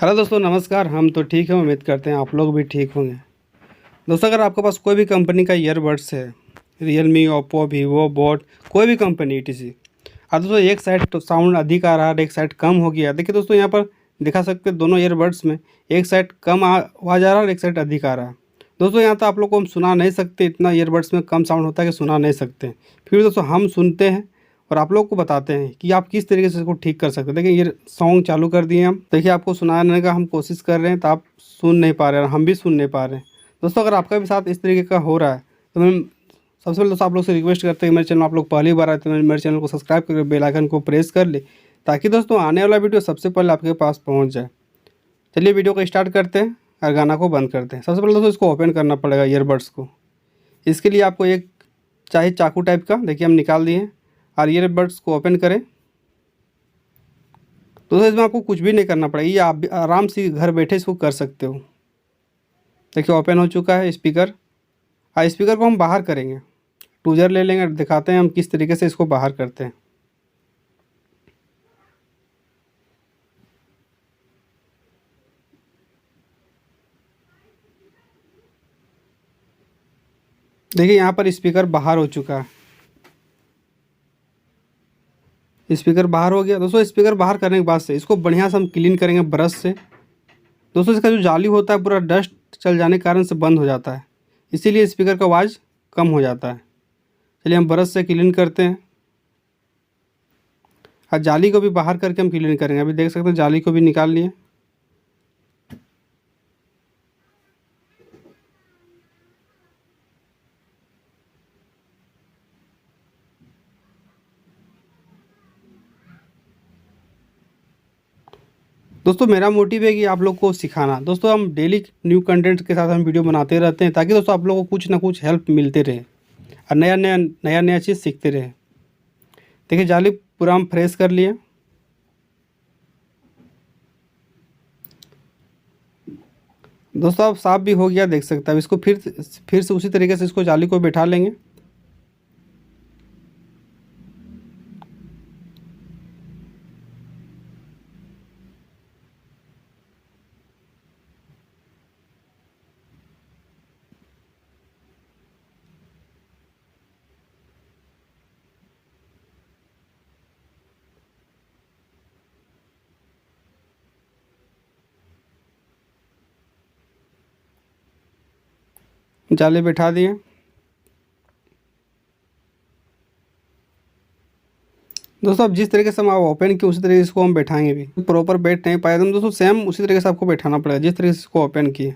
Hello दोस्तों, नमस्कार। हम तो ठीक हैं, उम्मीद करते हैं आप लोग भी ठीक होंगे। दोस्तों, अगर आपके पास कोई भी कंपनी का ईयरबड्स है, रियलमी, ओप्पो, वीवो, बोट, कोई भी कंपनी ईटीसी, और दोस्तों एक साइड तो साउंड अधिक आ रहा है और एक साइड कम हो गया। देखिए दोस्तों, यहाँ पर दिखा सकते हैं दोनों ईयरबड्स में एक साइड कम आवाज़ आ रहा है और एक साइड अधिक आ रहा है। दोस्तों यहाँ तो आप लोग को हम सुना नहीं सकते, इतना ईयरबड्स में कम साउंड होता है कि सुना नहीं सकते। फिर दोस्तों हम सुनते हैं और आप लोग को बताते हैं कि आप किस तरीके से इसको ठीक कर सकते हैं। देखिए ये सॉन्ग चालू कर दिए हम, देखिए आपको सुनाने का हम कोशिश कर रहे हैं तो आप सुन नहीं पा रहे हैं, हम भी सुन नहीं पा रहे हैं। दोस्तों अगर आपका भी साथ इस तरीके का हो रहा है तो मैं सबसे पहले दोस्तों आप लोग से रिक्वेस्ट करते हैं कि मेरे चैनल आप लोग पहली बार आए तो मेरे चैनल को सब्सक्राइब करके बेल आइकन को प्रेस कर ले, ताकि दोस्तों आने वाला वीडियो सबसे पहले आपके पास पहुंच जाए। चलिए वीडियो को स्टार्ट करते हैं और गाना को बंद करते हैं। सबसे पहले दोस्तों इसको ओपन करना पड़ेगा ईयरबड्स को। इसके लिए आपको एक चाहिए चाकू टाइप का, देखिए हम निकाल दिए हैं। और ईयरबड्स को ओपन करें। दोस्तों इसमें आपको कुछ भी नहीं करना पड़ेगा, ये आप भी आराम से घर बैठे इसको कर सकते हो। देखिए ओपन हो चुका है स्पीकर। और स्पीकर को हम बाहर करेंगे, टूजर ले लेंगे, दिखाते हैं हम किस तरीके से इसको बाहर करते हैं। देखिए यहाँ पर स्पीकर बाहर हो चुका है, स्पीकर बाहर हो गया। दोस्तों स्पीकर बाहर करने के बाद से इसको बढ़िया से हम क्लीन करेंगे ब्रश से। दोस्तों इसका जो जाली होता है पूरा डस्ट चल जाने के कारण से बंद हो जाता है, इसीलिए स्पीकर का आवाज़ कम हो जाता है। चलिए हम ब्रश से क्लीन करते हैं और जाली को भी बाहर करके हम क्लीन करेंगे। अभी देख सकते हैं जाली को भी निकाल लिए। दोस्तों मेरा मोटिव है कि आप लोग को सिखाना। दोस्तों हम डेली न्यू कंटेंट के साथ हम वीडियो बनाते रहते हैं, ताकि दोस्तों आप लोगों को कुछ ना कुछ हेल्प मिलते रहे और नया नया चीज़ सीखते रहे। देखिए जाली पूरा हम फ्रेश कर लिए। दोस्तों अब साफ भी हो गया, देख सकते हैं। अब इसको फिर से उसी तरीके से इसको जाली को बैठा लेंगे। जाली बैठा दिए। दोस्तों अब जिस तरीके से हम आप ओपन किए उसी तरीके से इसको हम बैठाएंगे भी। प्रॉपर बैठ नहीं पाए तो दोस्तों सेम उसी तरीके से आपको बैठाना पड़ेगा जिस तरीके से इसको ओपन किए।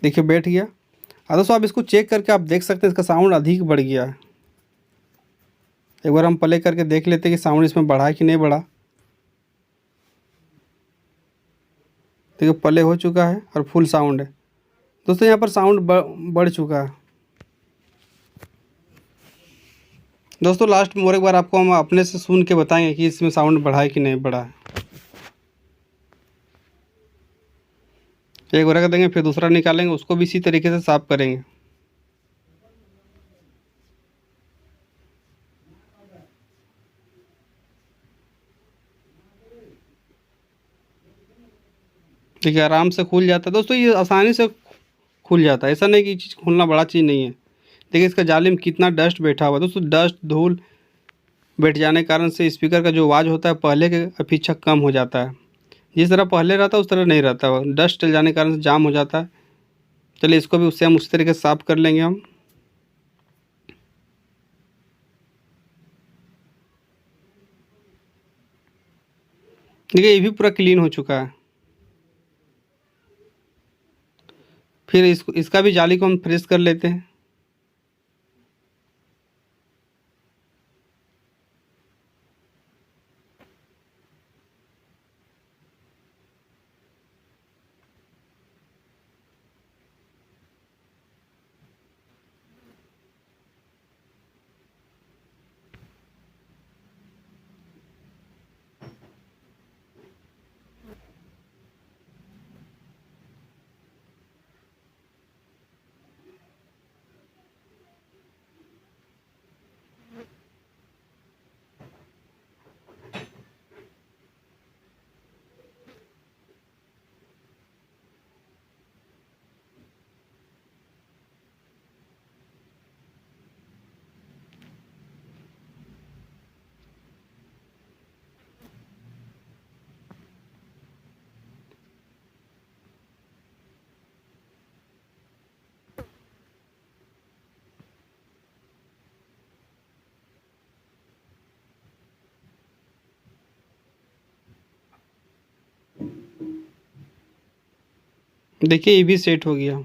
देखिए बैठ गया। और दोस्तों आप इसको चेक करके आप देख सकते हैं इसका साउंड अधिक बढ़ गया है। एक बार हम प्ले करके देख लेते हैं कि साउंड इसमें बढ़ा है कि नहीं बढ़ा। देखिए प्ले हो चुका है और फुल साउंड है। दोस्तों यहाँ पर साउंड बढ़ चुका है। दोस्तों लास्ट में और एक बार आपको हम अपने से सुन के बताएंगे कि इसमें साउंड बढ़ा है कि नहीं बढ़ा है। एक बार रख देंगे, फिर दूसरा निकालेंगे, उसको भी इसी तरीके से साफ करेंगे। देखिए आराम से खुल जाता है। दोस्तों ये आसानी से खुल जाता है, ऐसा नहीं कि चीज़ खुलना बड़ा चीज़ नहीं है। देखिए इसका जाली में कितना डस्ट बैठा हुआ है। दोस्तों डस्ट धूल बैठ जाने के कारण से स्पीकर का जो आवाज़ होता है पहले के अपेक्षा कम हो जाता है। जिस तरह पहले रहता है उस तरह नहीं रहता, वो डस्ट चल जाने के कारण से जाम हो जाता है। चलिए इसको भी उससे हम उसी तरीके से साफ़ कर लेंगे हम। देखिए ये भी पूरा क्लीन हो चुका है। फिर इसका भी जाली को हम फ्रेश कर लेते हैं। देखिए ये भी सेट हो गया।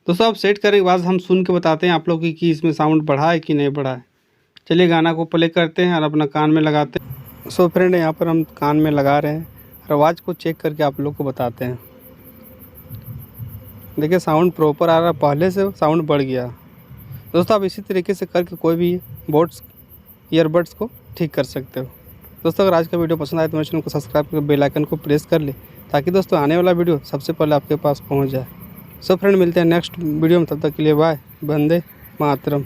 दोस्तों अब सेट करने के बाद हम सुन के बताते हैं आप लोग कि इसमें साउंड बढ़ा है कि नहीं बढ़ा है। चलिए गाना को प्ले करते हैं और अपना कान में लगाते हैं। सो फ्रेंड यहाँ पर हम कान में लगा रहे हैं और आवाज़ को चेक करके आप लोग को बताते हैं। देखिए साउंड प्रॉपर आ रहा है, पहले से साउंड बढ़ गया। दोस्तों आप इसी तरीके से करके कोई भी बोट्स ईयरबड्स को ठीक कर सकते हो। दोस्तों अगर आज का वीडियो पसंद आए तो मेरे चैनल को सब्सक्राइब करके बेल आइकन को प्रेस कर ले, ताकि दोस्तों आने वाला वीडियो सबसे पहले आपके पास पहुंच जाए। सो फ्रेंड मिलते हैं नेक्स्ट वीडियो में, तब तक के लिए बाय। वंदे मातरम।